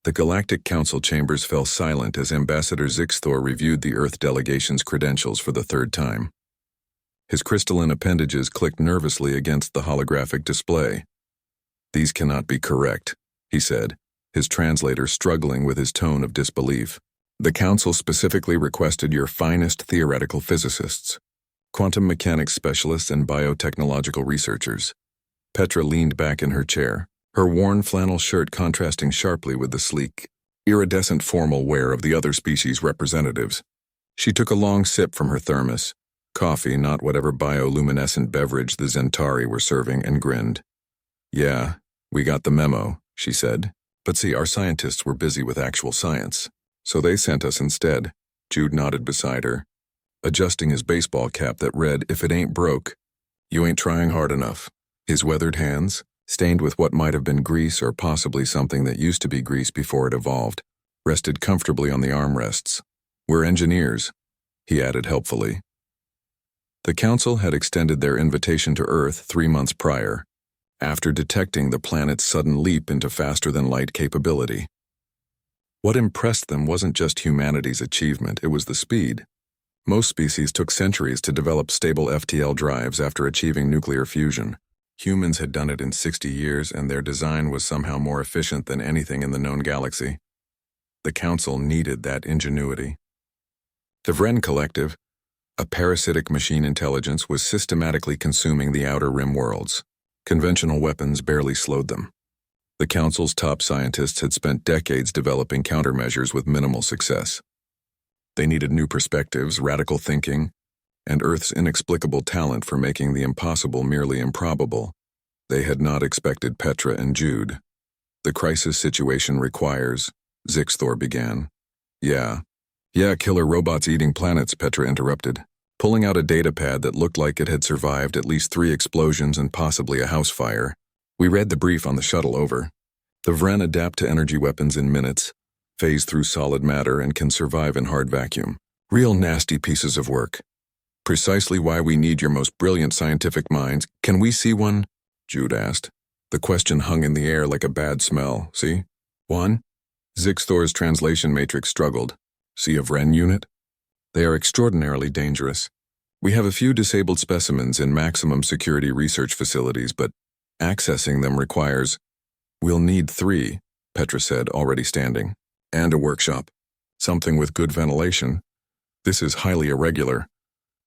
The Galactic Council chambers fell silent as Ambassador Zixthor reviewed the Earth delegation's credentials for the third time. His crystalline appendages clicked nervously against the holographic display. "These cannot be correct," he said, his translator struggling with his tone of disbelief. "The Council specifically requested your finest theoretical physicists, quantum mechanics specialists and biotechnological researchers." Petra leaned back in her chair, her worn flannel shirt contrasting sharply with the sleek, iridescent formal wear of the other species' representatives. She took a long sip from her thermos, coffee, not whatever bioluminescent beverage the Zentari were serving, and grinned. "Yeah, we got the memo," she said. "But see, our scientists were busy with actual science, so they sent us instead." Jude nodded beside her, adjusting his baseball cap that read, "If it ain't broke, you ain't trying hard enough." His weathered hands, stained with what might have been grease or possibly something that used to be grease before it evolved, rested comfortably on the armrests. "We're engineers," he added helpfully. The Council had extended their invitation to Earth 3 months prior, after detecting the planet's sudden leap into faster-than-light capability. What impressed them wasn't just humanity's achievement, it was the speed. Most species took centuries to develop stable FTL drives after achieving nuclear fusion. Humans had done it in 60 years, and their design was somehow more efficient than anything in the known galaxy. The Council needed that ingenuity. The Vren Collective, a parasitic machine intelligence, was systematically consuming the Outer Rim worlds. Conventional weapons barely slowed them. The Council's top scientists had spent decades developing countermeasures with minimal success. They needed new perspectives, radical thinking, and Earth's inexplicable talent for making the impossible merely improbable. They had not expected Petra and Jude. "The crisis situation requires," Zixthor began. Yeah, killer robots eating planets," Petra interrupted, pulling out a data pad that looked like it had survived at least 3 explosions and possibly a house fire. "We read the brief on the shuttle, over. The Vren adapt to energy weapons in minutes, phase through solid matter, and can survive in hard vacuum. Real nasty pieces of work. Precisely why we need your most brilliant scientific minds." "Can we see one?" Jude asked. The question hung in the air like a bad smell. "See? One?" Zixthor's translation matrix struggled. "See a Vren unit? They are extraordinarily dangerous. We have a few disabled specimens in maximum security research facilities, but accessing them requires—" "We'll need 3, Petra said, already standing. "And a workshop. Something with good ventilation. This is highly irregular."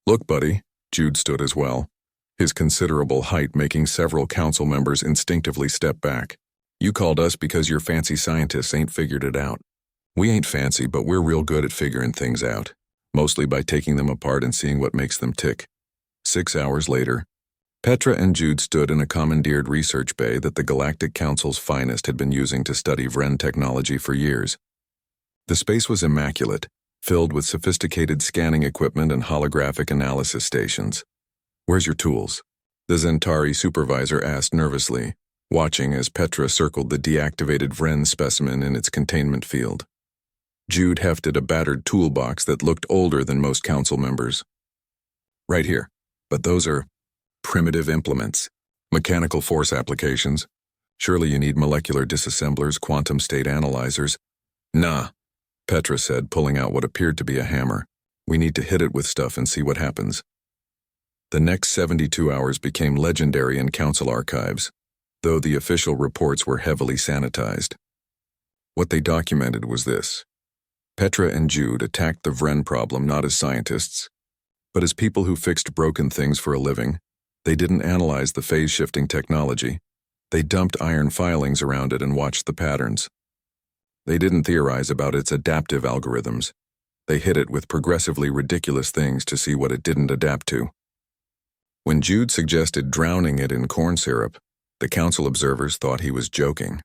"Look, buddy," Jude stood as well, his considerable height making several council members instinctively step back. "You called us because your fancy scientists ain't figured it out. We ain't fancy, but we're real good at figuring things out, mostly by taking them apart and seeing what makes them tick." 6 hours later, Petra and Jude stood in a commandeered research bay that the Galactic Council's finest had been using to study Vren technology for years. The space was immaculate, filled with sophisticated scanning equipment and holographic analysis stations. "Where's your tools?" the Zentari supervisor asked nervously, watching as Petra circled the deactivated Vren specimen in its containment field. Jude hefted a battered toolbox that looked older than most council members. "Right here. But those are primitive implements. Mechanical force applications. Surely you need molecular disassemblers, quantum state analyzers." "Nah," Petra said, pulling out what appeared to be a hammer. "We need to hit it with stuff and see what happens." The next 72 hours became legendary in council archives, though the official reports were heavily sanitized. What they documented was this. Petra and Jude attacked the Vren problem not as scientists, but as people who fixed broken things for a living. They didn't analyze the phase-shifting technology. They dumped iron filings around it and watched the patterns. They didn't theorize about its adaptive algorithms. They hit it with progressively ridiculous things to see what it didn't adapt to. When Jude suggested drowning it in corn syrup, the council observers thought he was joking.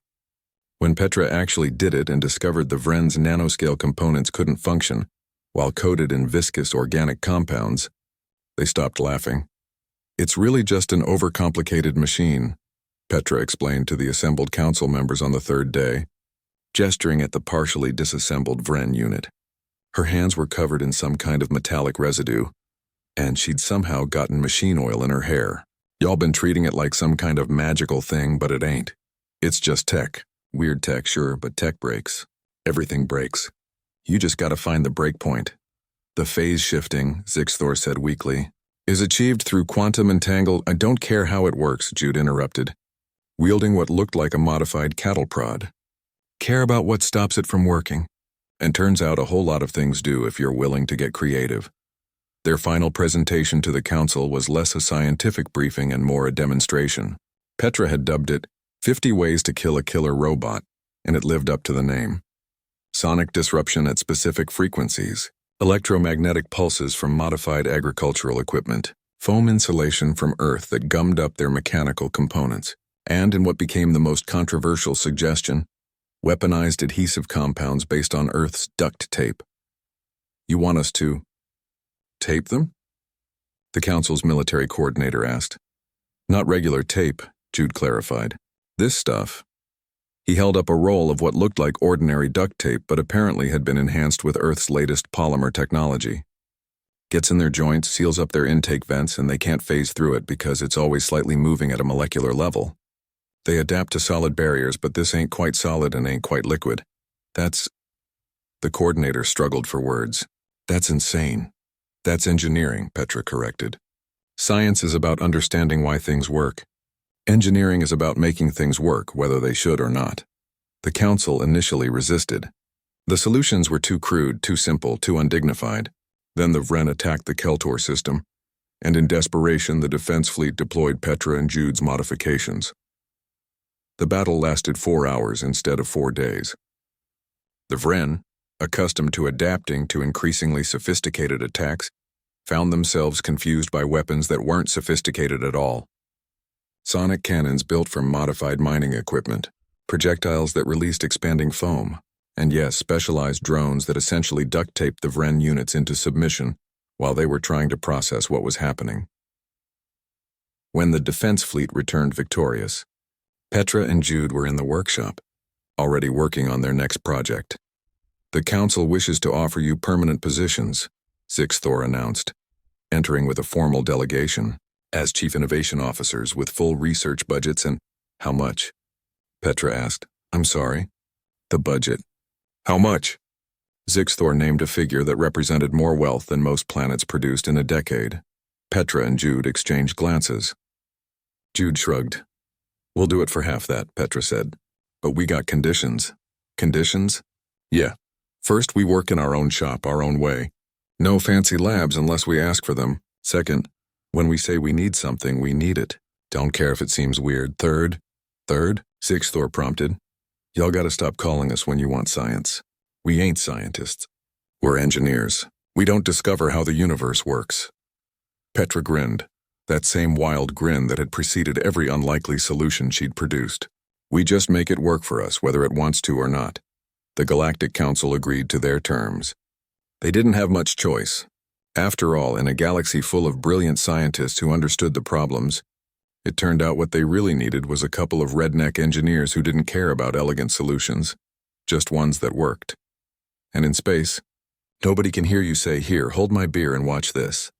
When Petra actually did it and discovered the Vren's nanoscale components couldn't function, while coated in viscous organic compounds, they stopped laughing. "It's really just an overcomplicated machine," Petra explained to the assembled council members on the 3rd day, gesturing at the partially disassembled Vren unit. Her hands were covered in some kind of metallic residue, and she'd somehow gotten machine oil in her hair. "Y'all been treating it like some kind of magical thing, but it ain't. It's just tech. Weird tech, sure, but tech breaks. Everything breaks. You just gotta find the break point. The phase shifting, Zixthor said weakly, is achieved through quantum entangled. I don't care how it works, Jude interrupted, wielding what looked like a modified cattle prod. Care about what stops it from working. And turns out a whole lot of things do if you're willing to get creative. Their final presentation to the council was less a scientific briefing and more a demonstration. Petra had dubbed it 50 Ways to Kill a Killer Robot, and it lived up to the name. Sonic disruption at specific frequencies, electromagnetic pulses from modified agricultural equipment, foam insulation from Earth that gummed up their mechanical components, and in what became the most controversial suggestion, weaponized adhesive compounds based on Earth's duct tape. You want us to tape them? The council's military coordinator asked. Not regular tape, Jude clarified. This stuff. He held up a roll of what looked like ordinary duct tape but apparently had been enhanced with Earth's latest polymer technology. Gets in their joints, seals up their intake vents, and they can't phase through it because it's always slightly moving at a molecular level. They adapt to solid barriers, but this ain't quite solid and ain't quite liquid. That's... The coordinator struggled for words. That's insane. That's engineering, Petra corrected. Science is about understanding why things work. Engineering is about making things work, whether they should or not. The council initially resisted. The solutions were too crude, too simple, too undignified. Then the Vren attacked the Keltor system, and in desperation the defense fleet deployed Petra and Jude's modifications. The battle lasted 4 hours instead of 4 days. The Vren, accustomed to adapting to increasingly sophisticated attacks, found themselves confused by weapons that weren't sophisticated at all. Sonic cannons built from modified mining equipment, projectiles that released expanding foam, and yes, specialized drones that essentially duct-taped the Vren units into submission while they were trying to process what was happening. When the defense fleet returned victorious, Petra and Jude were in the workshop, already working on their next project. The council wishes to offer you permanent positions, Zixthor announced, entering with a formal delegation, as chief innovation officers with full research budgets and... How much? Petra asked. I'm sorry? The budget. How much? Zixthor named a figure that represented more wealth than most planets produced in a decade. Petra and Jude exchanged glances. Jude shrugged. We'll do it for half that, Petra said. But we got conditions. Conditions? Yeah. First, we work in our own shop, our own way. No fancy labs unless we ask for them. Second, when we say we need something, we need it. Don't care if it seems weird. Third, Zixthor prompted. Y'all gotta stop calling us when you want science. We ain't scientists. We're engineers. We don't discover how the universe works. Petra grinned, that same wild grin that had preceded every unlikely solution she'd produced. We just make it work for us, whether it wants to or not. The Galactic Council agreed to their terms. They didn't have much choice. After all, in a galaxy full of brilliant scientists who understood the problems, it turned out what they really needed was a couple of redneck engineers who didn't care about elegant solutions, just ones that worked. And in space, nobody can hear you say, "Here, hold my beer and watch this."